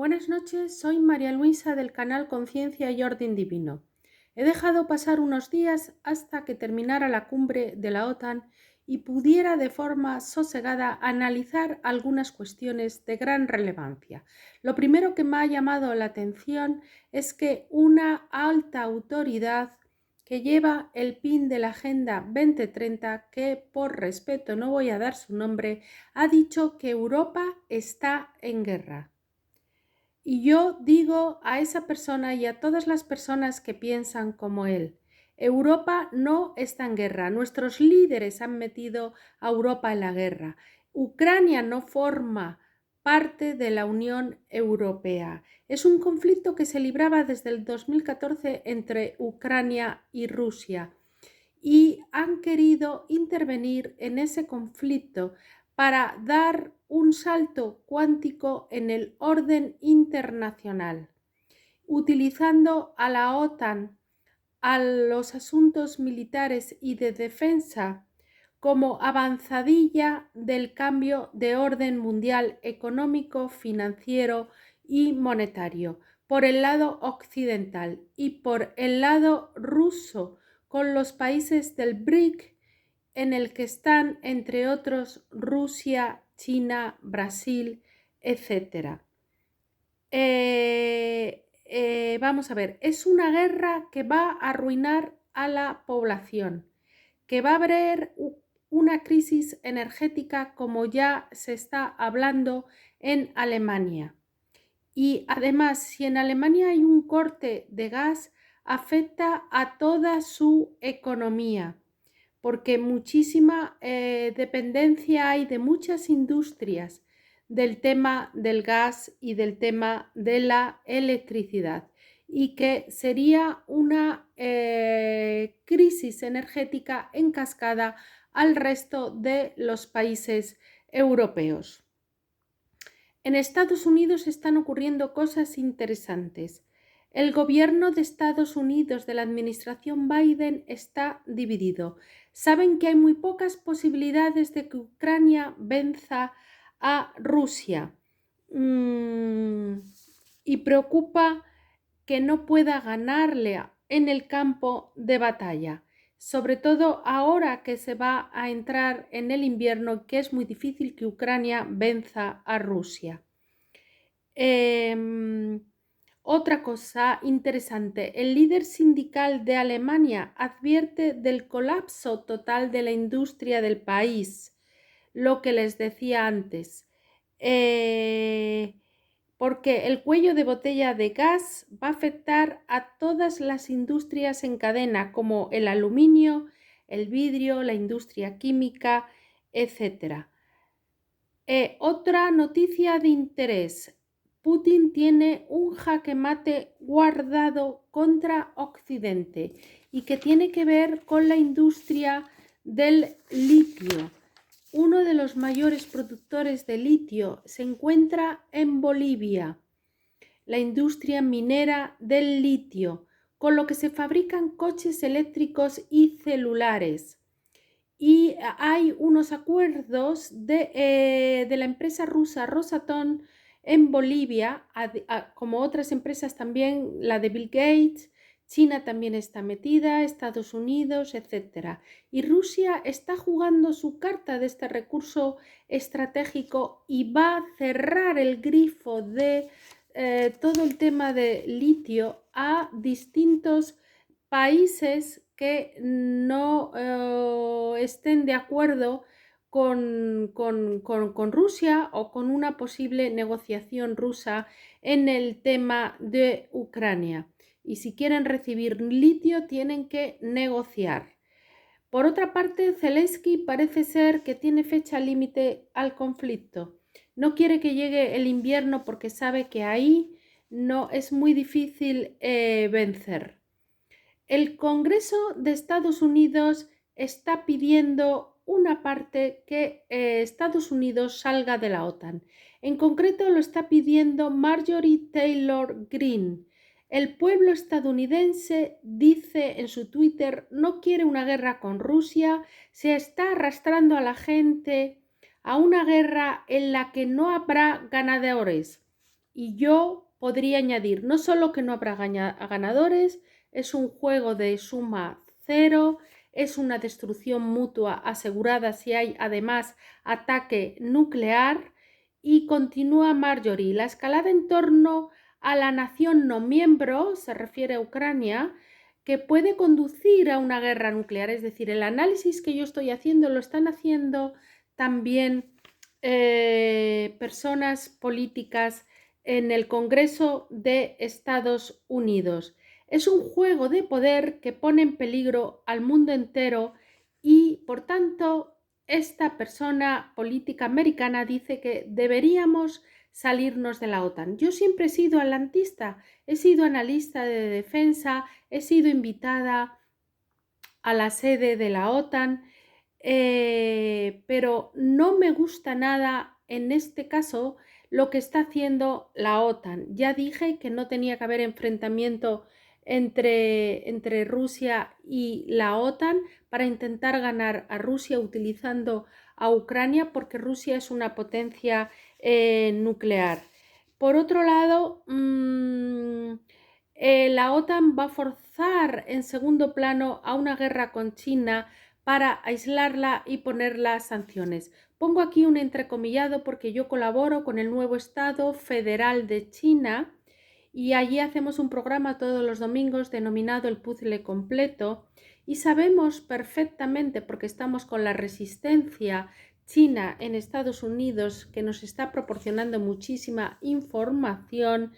Buenas noches, soy María Luisa del canal Conciencia y Orden Divino. He dejado pasar unos días hasta que terminara la cumbre de la OTAN y pudiera de forma sosegada analizar algunas cuestiones de gran relevancia. Lo primero que me ha llamado la atención es que una alta autoridad que lleva el PIN de la Agenda 2030, que por respeto no voy a dar su nombre, ha dicho que Europa está en guerra. Y yo digo a esa persona y a todas las personas que piensan como él: Europa no está en guerra, nuestros líderes han metido a Europa en la guerra. Ucrania no forma parte de la Unión Europea. Es un conflicto que se libraba desde el 2014 entre Ucrania y Rusia, y han querido intervenir en ese conflicto para dar un salto cuántico en el orden internacional, utilizando a la OTAN, a los asuntos militares y de defensa, como avanzadilla del cambio de orden mundial económico, financiero y monetario, por el lado occidental, y por el lado ruso, con los países del BRIC, en el que están, entre otros, Rusia, China, Brasil, etc. Vamos a ver, es una guerra que va a arruinar a la población, que va a haber una crisis energética, como ya se está hablando en Alemania. Y además, si en Alemania hay un corte de gas, afecta a toda su economía, porque muchísima dependencia hay de muchas industrias del tema del gas y del tema de la electricidad, y que sería una crisis energética en cascada al resto de los países europeos. En Estados Unidos están ocurriendo cosas interesantes. El gobierno de Estados Unidos de la administración Biden está dividido. Saben que hay muy pocas posibilidades de que Ucrania venza a Rusia. Y preocupa que no pueda ganarle en el campo de batalla, sobre todo ahora que se va a entrar en el invierno, que es muy difícil que Ucrania venza a Rusia. Otra cosa interesante: el líder sindical de Alemania advierte del colapso total de la industria del país, lo que les decía antes, porque el cuello de botella de gas va a afectar a todas las industrias en cadena, como el aluminio, el vidrio, la industria química, etc. Otra noticia de interés: Putin tiene un jaque mate guardado contra Occidente, y que tiene que ver con la industria del litio. Uno de los mayores productores de litio se encuentra en Bolivia, la industria minera del litio, con lo que se fabrican coches eléctricos y celulares. Y hay unos acuerdos de la empresa rusa Rosatom en Bolivia, como otras empresas también, la de Bill Gates. China también está metida, Estados Unidos, etc. Y Rusia está jugando su carta de este recurso estratégico y va a cerrar el grifo de todo el tema de litio a distintos países que no estén de acuerdo con Rusia, o con una posible negociación rusa en el tema de Ucrania. Y si quieren recibir litio, tienen que negociar. Por otra parte, Zelensky parece ser que tiene fecha límite al conflicto. No quiere que llegue el invierno porque sabe que ahí no es muy difícil vencer. El Congreso de Estados Unidos está pidiendo una parte que Estados Unidos salga de la OTAN. En concreto lo está pidiendo Marjorie Taylor Greene. El pueblo estadounidense, dice en su Twitter, no quiere una guerra con Rusia, se está arrastrando a la gente a una guerra en la que no habrá ganadores. Y yo podría añadir, no solo que no habrá ganadores, es un juego de suma cero, es una destrucción mutua asegurada si hay además ataque nuclear. Y continúa Marjorie, la escalada en torno a la nación no miembro, se refiere a Ucrania, que puede conducir a una guerra nuclear. Es decir, el análisis que yo estoy haciendo lo están haciendo también personas políticas en el Congreso de Estados Unidos. Es un juego de poder que pone en peligro al mundo entero y, por tanto, esta persona política americana dice que deberíamos salirnos de la OTAN. Yo siempre he sido atlantista, he sido analista de defensa, he sido invitada a la sede de la OTAN, pero no me gusta nada en este caso lo que está haciendo la OTAN. Ya dije que no tenía que haber enfrentamiento entre Rusia y la OTAN para intentar ganar a Rusia utilizando a Ucrania, porque Rusia es una potencia nuclear. Por otro lado, la OTAN va a forzar en segundo plano a una guerra con China para aislarla y ponerla sanciones. Pongo aquí un entrecomillado porque yo colaboro con el nuevo Estado Federal de China y allí hacemos un programa todos los domingos denominado El Puzzle Completo, y sabemos perfectamente, porque estamos con la resistencia china en Estados Unidos, que nos está proporcionando muchísima información,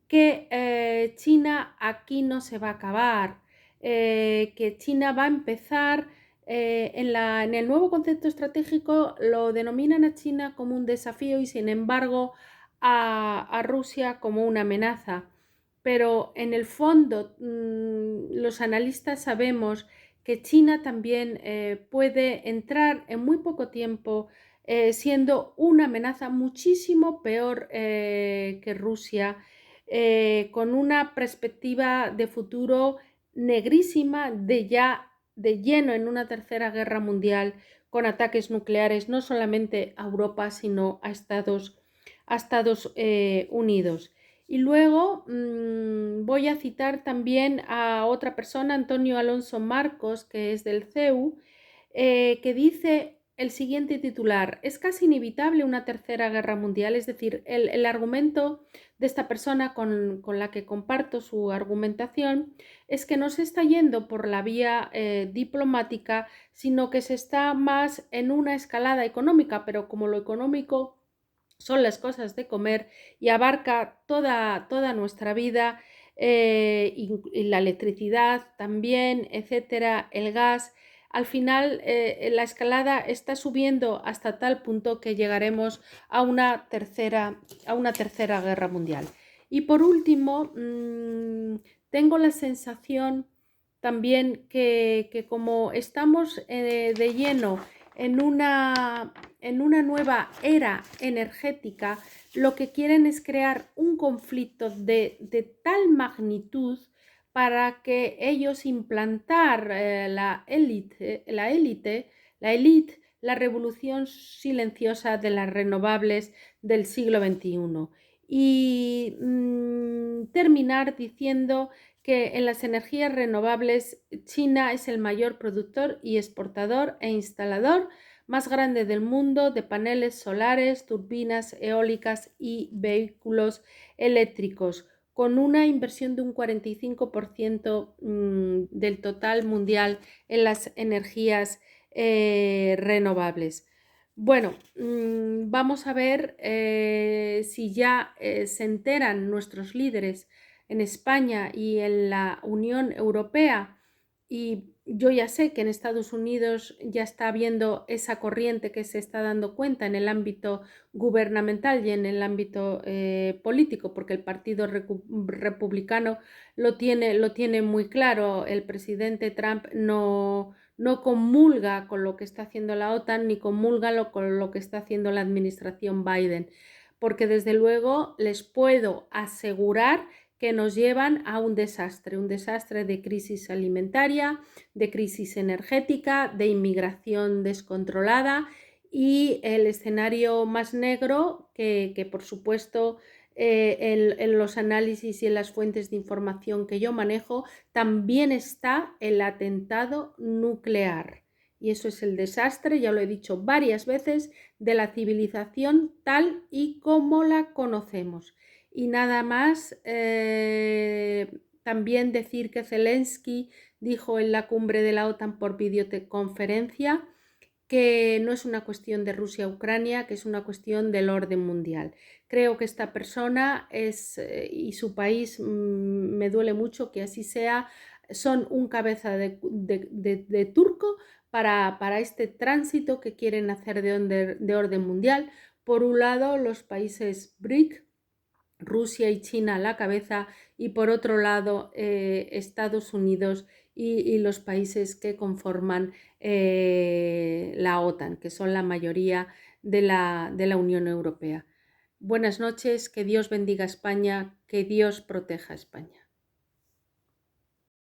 que China aquí no se va a acabar, que China va a empezar, en el nuevo concepto estratégico lo denominan a China como un desafío y sin embargo a Rusia como una amenaza. Pero en el fondo los analistas sabemos que China también puede entrar en muy poco tiempo siendo una amenaza muchísimo peor que Rusia, con una perspectiva de futuro negrísima de lleno en una tercera guerra mundial con ataques nucleares no solamente a Europa sino a Estados Unidos. Y luego voy a citar también a otra persona, Antonio Alonso Marcos, que es del CEU, que dice el siguiente titular: es casi inevitable una tercera guerra mundial. Es decir, el argumento de esta persona con la que comparto su argumentación es que no se está yendo por la vía diplomática, sino que se está más en una escalada económica, pero como lo económico son las cosas de comer y abarca toda nuestra vida, y la electricidad también, etcétera, el gas. Al final la escalada está subiendo hasta tal punto que llegaremos a una tercera guerra mundial. Y por último, tengo la sensación también que como estamos de lleno en una nueva era energética, lo que quieren es crear un conflicto de tal magnitud para que ellos implantar la élite, la revolución silenciosa de las renovables del siglo XXI. Y terminar diciendo que en las energías renovables China es el mayor productor y exportador e instalador más grande del mundo de paneles solares, turbinas eólicas y vehículos eléctricos, con una inversión de un 45% del total mundial en las energías renovables. Bueno, vamos a ver si ya se enteran nuestros líderes en España y en la Unión Europea, y yo ya sé que en Estados Unidos ya está habiendo esa corriente que se está dando cuenta en el ámbito gubernamental y en el ámbito político, porque el Partido Republicano lo tiene muy claro. El presidente Trump no comulga con lo que está haciendo la OTAN ni comulga con lo que está haciendo la administración Biden, porque desde luego les puedo asegurar que nos llevan a un desastre de crisis alimentaria, de crisis energética, de inmigración descontrolada y el escenario más negro que por supuesto en los análisis y en las fuentes de información que yo manejo, también está el atentado nuclear. Y eso es el desastre, ya lo he dicho varias veces, de la civilización tal y como la conocemos. Y nada más, también decir que Zelensky dijo en la cumbre de la OTAN por videoconferencia que no es una cuestión de Rusia-Ucrania, que es una cuestión del orden mundial. Creo que esta persona y su país, me duele mucho que así sea, son un cabeza de turco para este tránsito que quieren hacer de orden mundial. Por un lado, los países BRIC, Rusia y China a la cabeza, y por otro lado Estados Unidos y los países que conforman la OTAN, que son la mayoría de la Unión Europea. Buenas noches, que Dios bendiga a España, que Dios proteja a España.